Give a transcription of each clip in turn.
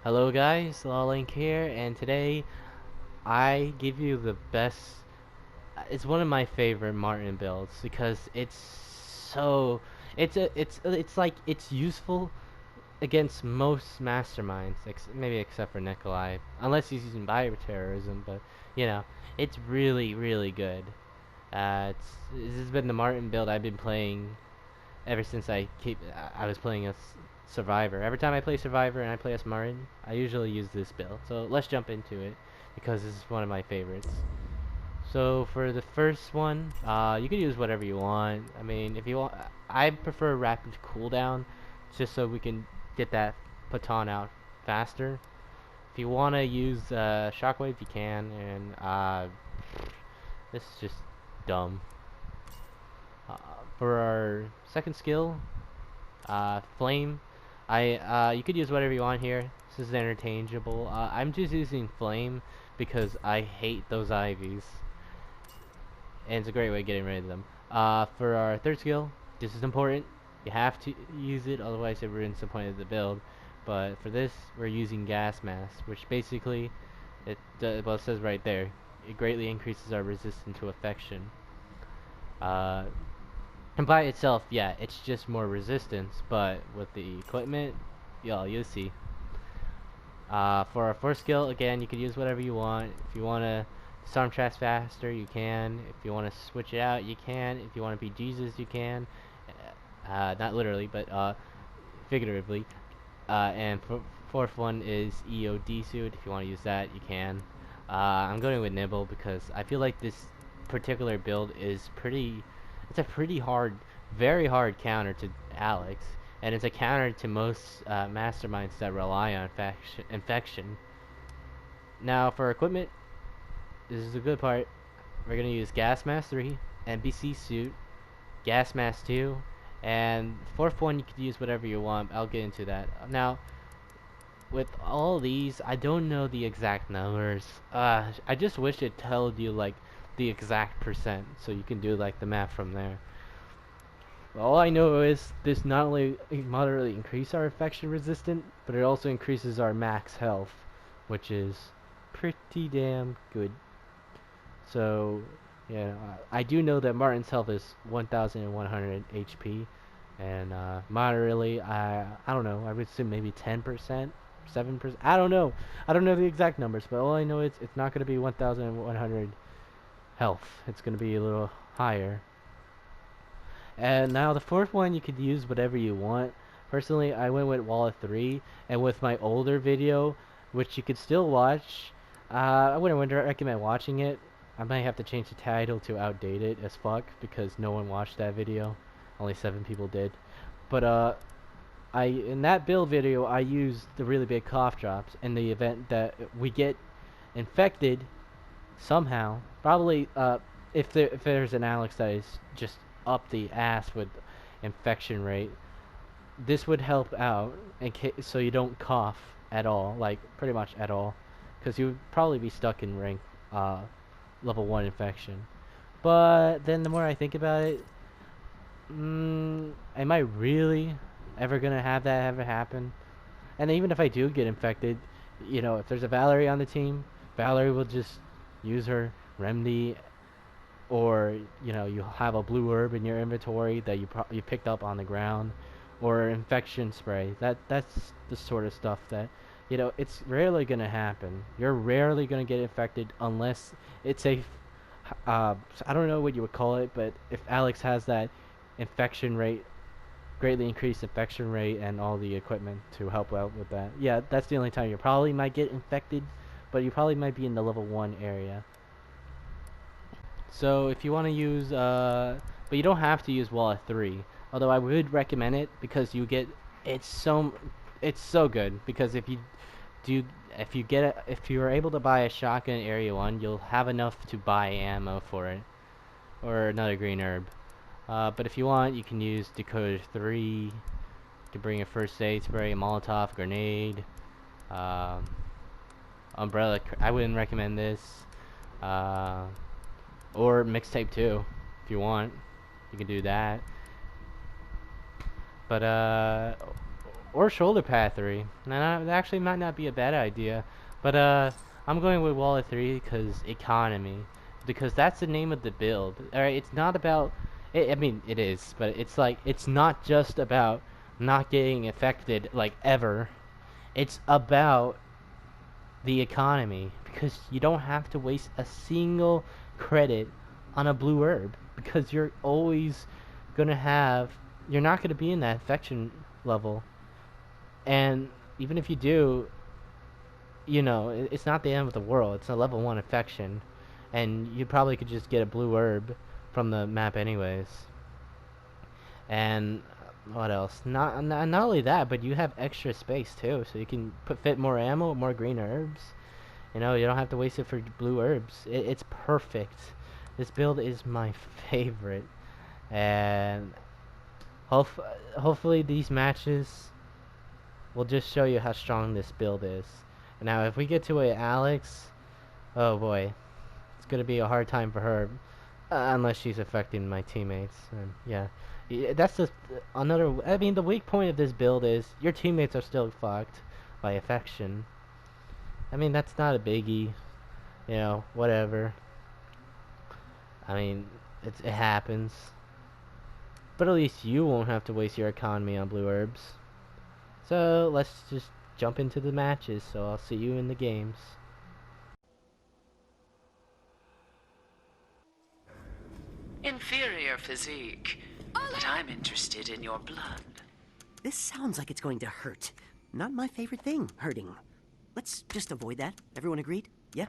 Hello guys, Lawlink here, and today I give you the best. It's one of my favorite Martin builds because so it's like it's useful against most masterminds, maybe except for Nikolai, unless he's using bioterrorism. But you know, it's really good. This has been the Martin build I've been playing ever since I was playing as Survivor. Every time I play Survivor and I play as Martin, I usually use this build. So let's jump into it because this is one of my favorites. So for the first one, you can use whatever you want. I mean, if you want, I prefer rapid cooldown, just so we can get that baton out faster. If you want to use Shockwave, you can, and this is just dumb. Uh, for our second skill, Flame. You could use whatever you want here. This is interchangeable. I'm just using Flame because I hate those Ivies, and it's a great way of getting rid of them. For our third skill, this is important. You have to use it, otherwise it ruins the point of the build. But for this, we're using Gas Mask, which basically, well, it says right there, it greatly increases our resistance to affection. Uh, And by itself, yeah, it's just more resistance, but with the equipment, you'll see. For our fourth skill, again, you can use whatever you want. If you want to storm traps faster, you can. If you want to switch it out, you can. If you want to be Jesus, you can. Not literally, but figuratively. And fourth one is EOD suit. If you want to use that, you can. I'm going with Nibble because I feel like this particular build is it's a pretty hard, very hard counter to Alex, and it's a counter to most masterminds that rely on infection. Now for equipment, this is the good part. We're gonna use Gas Mask 3, NBC suit, Gas Mask 2, and fourth one you could use whatever you want. I'll get into that. Now with all these, I don't know the exact numbers. I just wish it told you like the exact percent, so you can do like the math from there. All I know is this not only moderately increases our infection resistant, but it also increases our max health, which is pretty damn good. So, yeah, I do know that Martin's health is 1,100 HP, and moderately, I don't know, I would say maybe 10%, 7%. I don't know. I don't know the exact numbers, but all I know is it's not going to be 1,100 health. It's going to be a little higher. And now the fourth one, you could use whatever you want. Personally, I went with Wall of 3, and with my older video, which you could still watch, I wouldn't recommend watching it. I might have to change the title to outdated as fuck, because no one watched that video. Only 7 people did. But, in that build video, I used the really big cough drops in the event that we get infected somehow. Probably, if there's an Alex that is just up the ass with infection rate, this would help out so you don't cough at all, like pretty much at all, because you would probably be stuck in rank level 1 infection. But then the more I think about it, am I really ever gonna have that ever happen? And even if I do get infected, if there's a Valerie on the team, Valerie will just use her remedy, or you have a blue herb in your inventory that you picked up on the ground, or infection spray. That's the sort of stuff that it's rarely gonna happen. You're rarely gonna get infected unless it's a I don't know what you would call it, but if Alex has that infection rate, greatly increased infection rate, and all the equipment to help out with that, yeah, that's the only time you probably might get infected, but you probably might be in the level 1 area. So if you want to use, but you don't have to use Wall 3. Although I would recommend it because it's so, it's so good. Because do, if you are able to buy a shotgun Area 1, you'll have enough to buy ammo for it, or another green herb. But if you want, you can use Decoder 3 to bring a first aid spray, a Molotov, grenade, umbrella. I wouldn't recommend this. Or mixtape 2, if you want. You can do that. But or shoulder pad 3. That actually might not be a bad idea. But I'm going with Wallet 3 because economy. Because that's the name of the build. Alright, it's not about... I mean, it is. But it's like, it's not just about not getting affected, like, ever. It's about the economy. Because you don't have to waste a single credit on a blue herb. Because you're always gonna have... You're not gonna be in that infection level. And even if you do, you know, it's not the end of the world. It's a level 1 infection. And you probably could just get a blue herb from the map anyways. And what else? Not only that, but you have extra space too. So you can fit more ammo, more green herbs. You know, you don't have to waste it for blue herbs. It's perfect. This build is my favorite. And hopefully these matches will just show you how strong this build is. Now, if we get to a Alex, oh boy, it's gonna be a hard time for her, unless she's affecting my teammates. And yeah, that's just another. I mean, the weak point of this build is your teammates are still fucked by affection. I mean, that's not a biggie, you know, whatever. I mean, it happens. But at least you won't have to waste your economy on blue herbs. So let's just jump into the matches, so I'll see you in the games. Inferior physique, but I'm interested in your blood. This sounds like it's going to hurt. Not my favorite thing, hurting. Let's just avoid that. Everyone agreed? Yeah?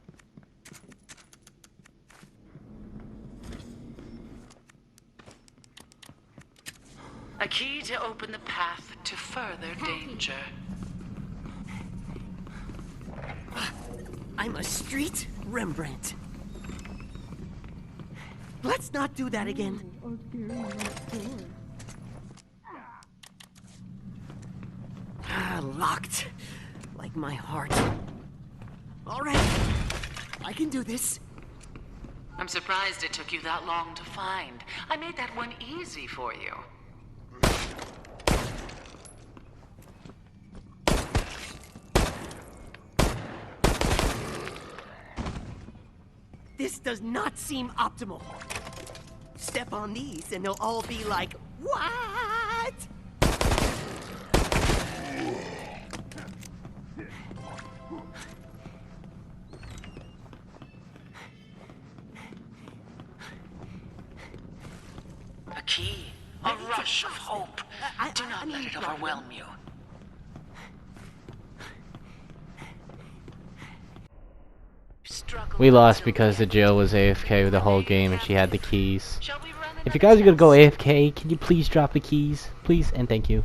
A key to open the path to further danger. I'm a street Rembrandt. Let's not do that again. Locked. Like my heart. All right. I can do this. I'm surprised it took you that long to find. I made that one easy for you. This does not seem optimal. Step on these and they'll all be like, what? A key. A rush of hope. Do not let it overwhelm you. We lost because the Jill was AFK the whole game and she had the keys. If you guys are gonna go AFK, can you please drop the keys? Please and thank you.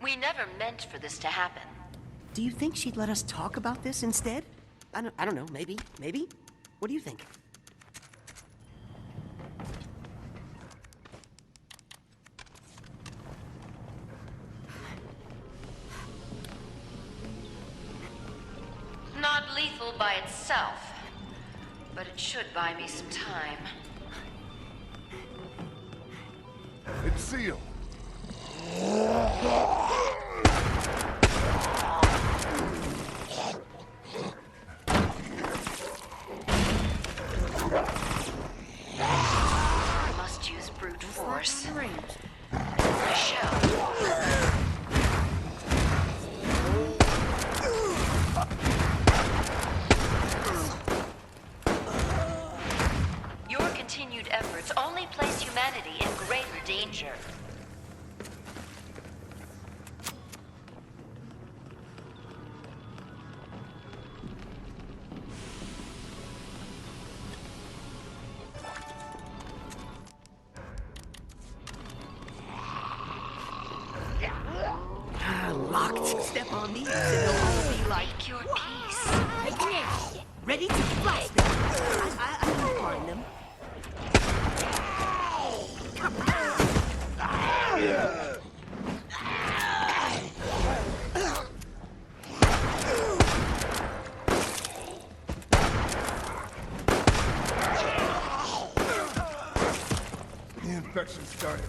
We never meant for this to happen. Do you think she'd let us talk about this instead? I don't know, maybe? What do you think? Not lethal by itself, but it should buy me some time. It's sealed. Must use brute force. I shall. Your continued efforts only place humanity in greater danger. Locked. Step on these and they'll all be like, Make your peace. ready to blast them. I can find them. The infection started.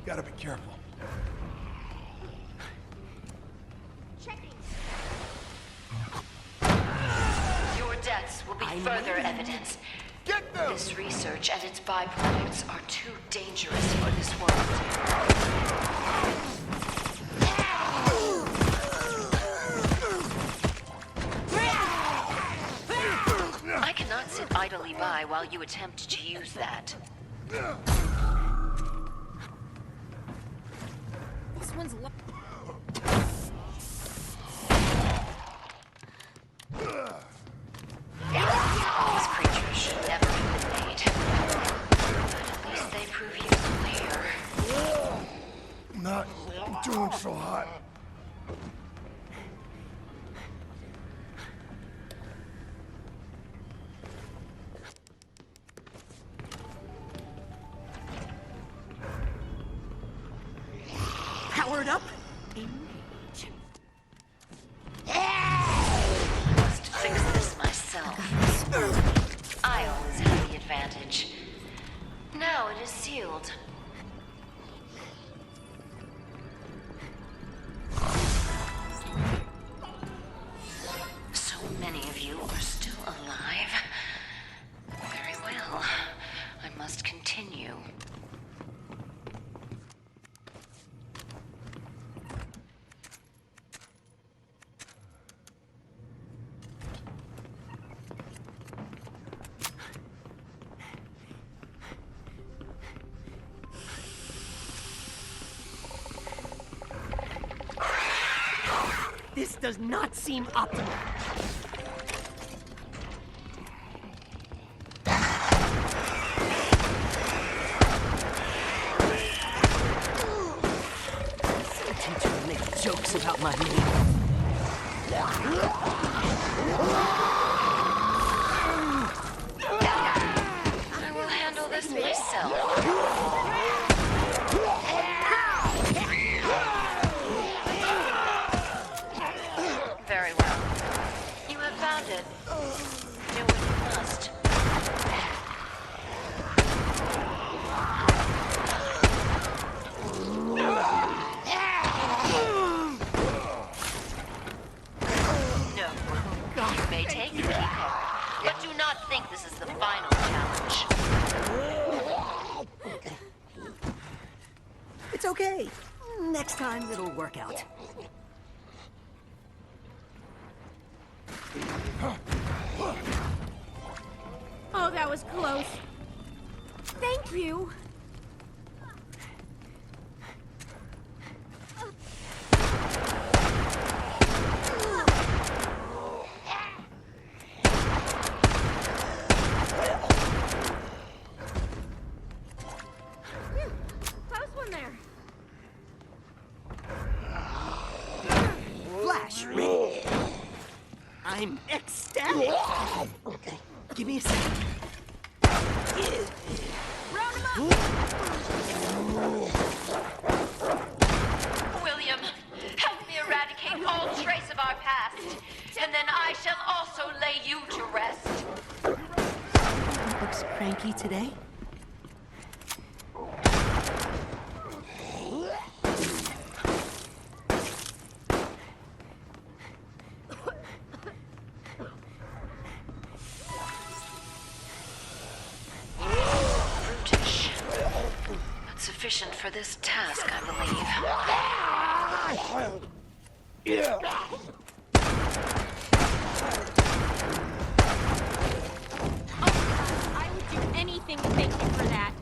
Gotta be Careful. Your deaths will be further evidence. Get them! This research and its byproducts are too dangerous for this world. I cannot sit idly by while you attempt to use that. This one's These creatures should never have been made. But at least they prove useful here. Not doing so hot. Powered up? I must fix this myself. I always have the advantage. Now it is sealed. So many of you are still alive. Very well. I must continue. This does not seem optimal. Some teacher will make jokes about my name. I will handle this myself. Very well. You have found it. Do what you must. No. You may take the key card, but do not think this is the final challenge. It's okay. Next time it'll work out. Oh, that was close. Thank you. Close one there. Flash, ready. I'm ecstatic. Give me a second. Round him William, help me eradicate all trace of our past, and then I shall also lay you to rest. Looks cranky today. Brutish. But sufficient for this task, I believe. I would do anything to thank you for that.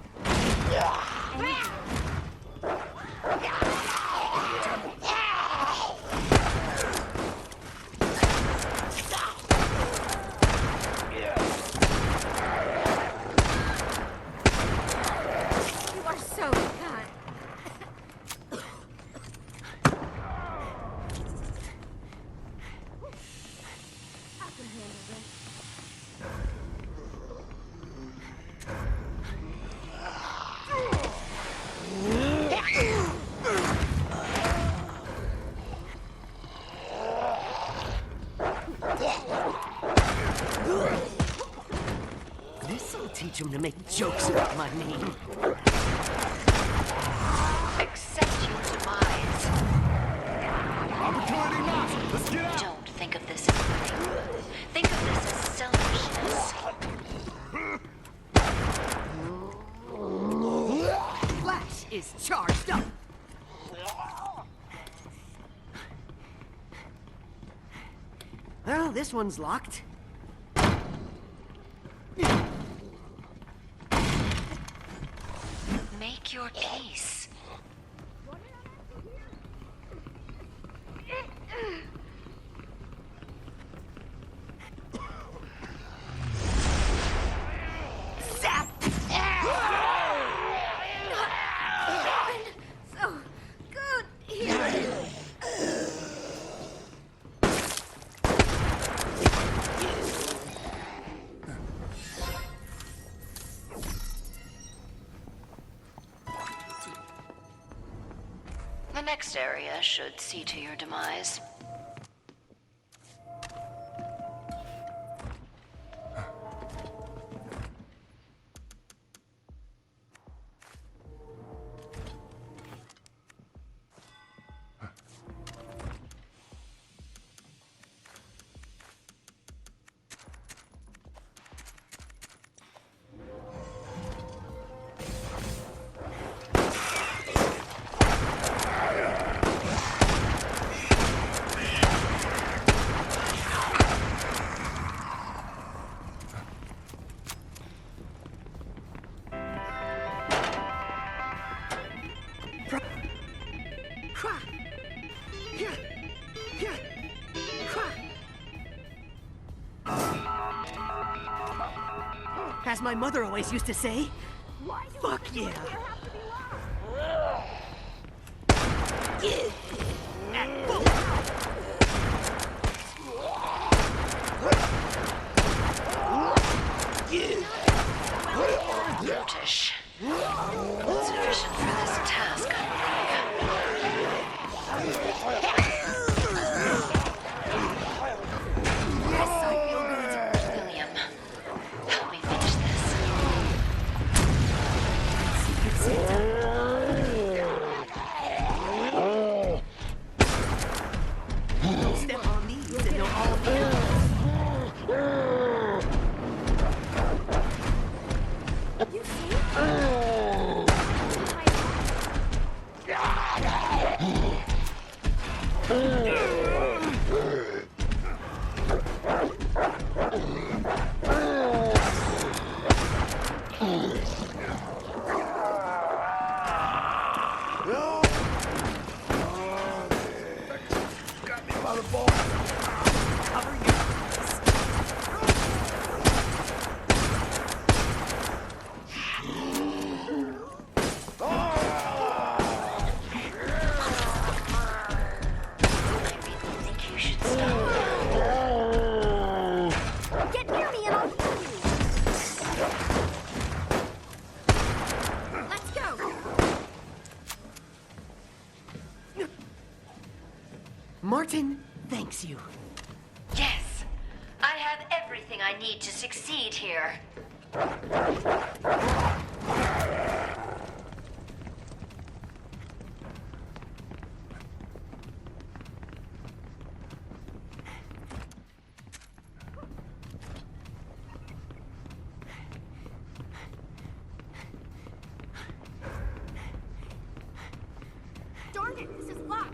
You are so kind. I can handle this. This'll teach him to make jokes about my name. accept your demise. Opportunity knocks. Let's get out. Don't think of this as hurting. Think of this as selfishness. Flash is charged up. Well, this one's locked. Make your peace. Zap! So good here. The next area should see to your demise. Hua! Yeah! Yeah! Hua! As my mother always used to say, fuck yeah! Yeah! And boom! Brutish. Sufficient for this task, I Yes, I feel good. believe. William, help me finish this. Secret Santa. Don't step on these and they'll all be yours. You see? No. Got me by the ball. Cover your eyes. I really think you should stop. Get near me and I'll heal you. Let's go. Martin thanks you. Yes, I have everything I need to succeed here. Darn it, this is locked.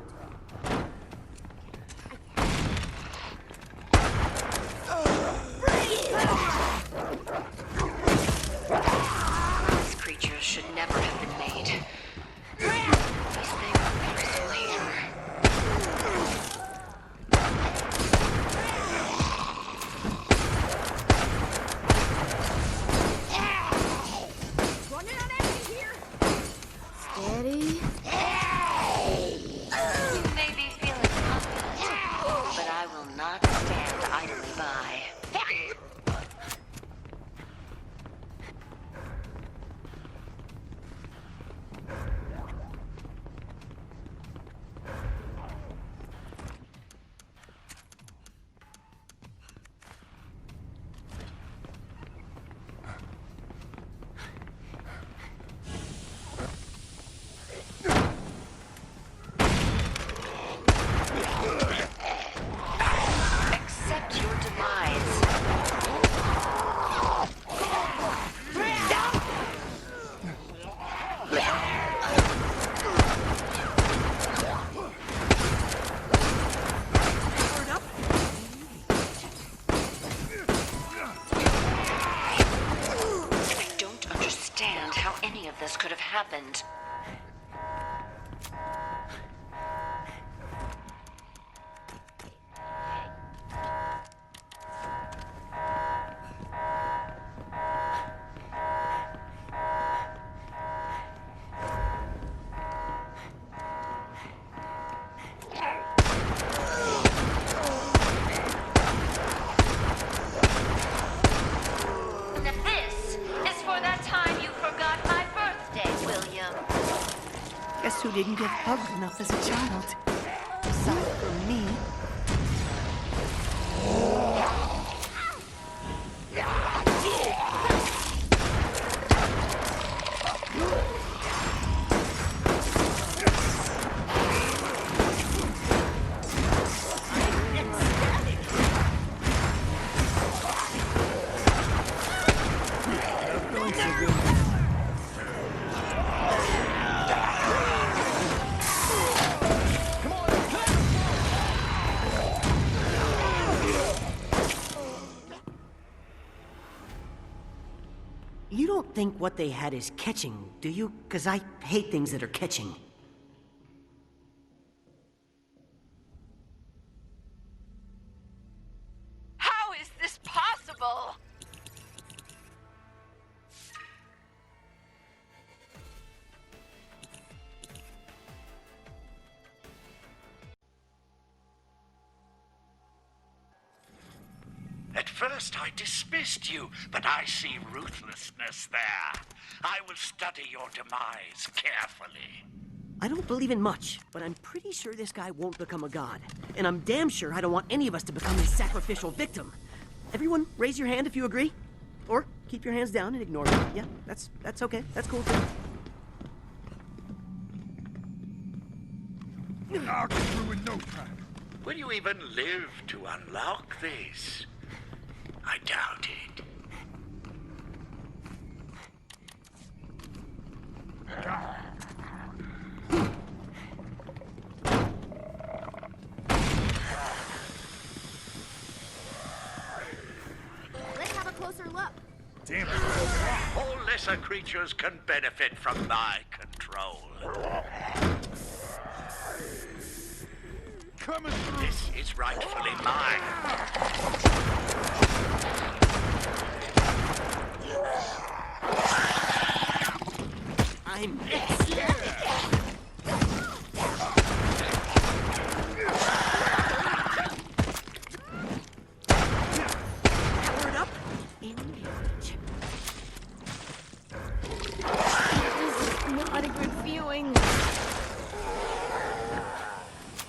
friend. This is for that time you forgot my birthday, William. Guess who didn't get hugged enough as a child? Aside from me. You don't think what they had is catching, do you? 'Cause I hate things that are catching. How is this possible? At first I dismissed you, but I see ruthlessness there. I will study your demise carefully. I don't believe in much, but I'm pretty sure this guy won't become a god. And I'm damn sure I don't want any of us to become his sacrificial victim. Everyone, raise your hand if you agree. Or keep your hands down and ignore me. Yeah, that's okay. That's cool too. I'll get through in no time. Will you even live to unlock this? I doubt it. Let's have a closer look. Damn it. All lesser creatures can benefit from my control. Coming through. This is rightfully mine. I'm ecstatic. Powered up. Engage. Not a good feeling.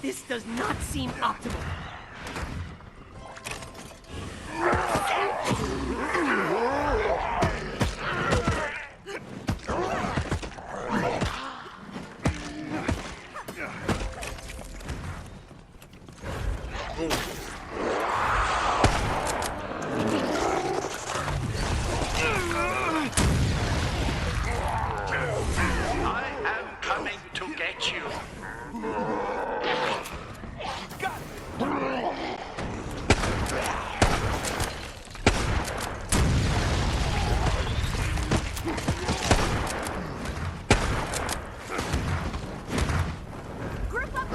This does not seem optimal. I am coming to get you. Group up.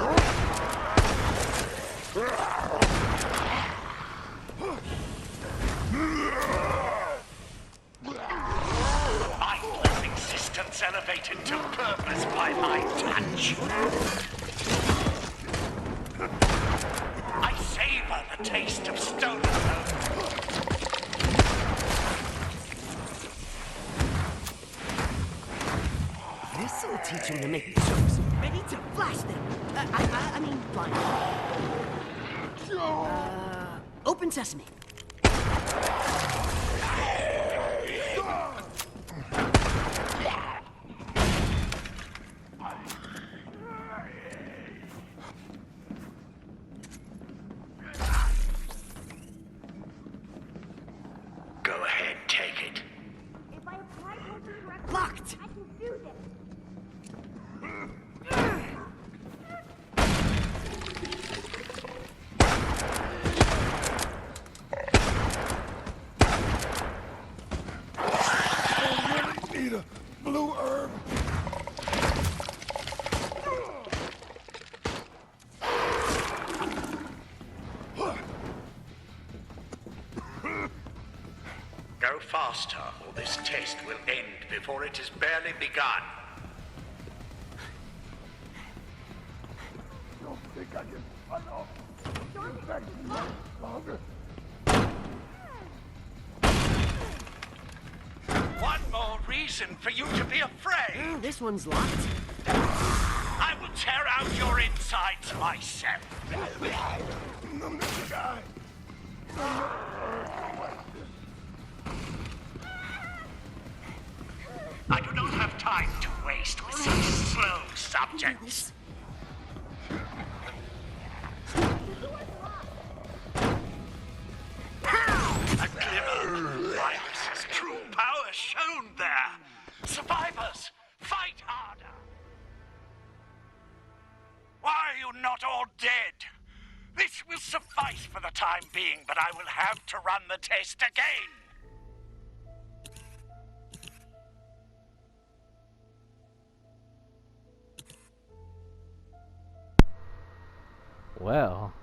My living existence elevated to purpose by my touch. I savor the taste of stolen hope. This'll teach him to make jokes. Ready to flash them. I mean, blind. Open sesame. Go ahead, take it. If I apply pressure correctly, Locked. I can do this. Go faster, or this test will end before it has barely begun. Don't think I can run off. Get back longer. One more reason for you to be afraid. This one's locked. I will tear out your insides myself. I do not have time to waste with such slow subjects. A glimmer of Virus's true power shown there. Survivors, fight harder. Why are you not all dead? This will suffice for the time being, but I will have to run the test again. Well,